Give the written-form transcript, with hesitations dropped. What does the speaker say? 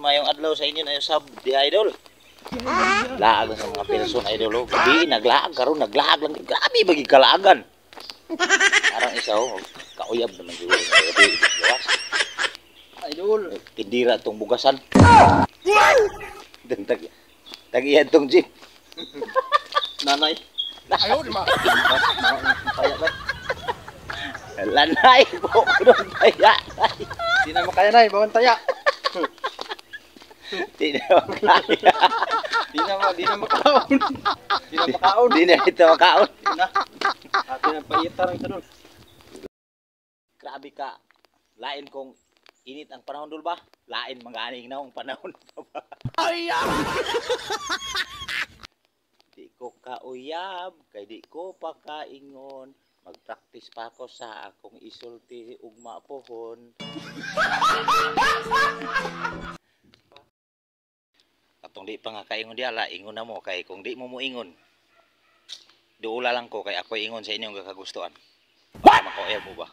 Mayong adlaw sa inyo na yung sub di idol. Laag sa mga person idol. Di naglaag karon naglaag lang. Grabe bagi kalaagan. Parang isa kauyab naman siguro. Gawas. Idol. Tindira tong bugasan. Tagiyan tong jeep. Nanay. Ayaw, di ba? Kaya ba? Lanay po. Doon kaya. Di na makaya na, bawang taya. Di na makaya. Di na makaon. Di na makaon. Di na ito makaon. Di na. Atin ang payita rin doon. Grabe ka. Lain kong init ang panahon dul ba? Lain mga aning na ang panahon ba? Ayaw! Di ko kauyab, kay di ko pa kaingon. Mag-practice pa ako sa akong isulti ugma pohon. Atong di pa nga kaingon di ala, ingon na mo kay kung di mo ingon. Duula lang ko kay ako ingon sa inyong kakagustuhan. Makoyab mo ba?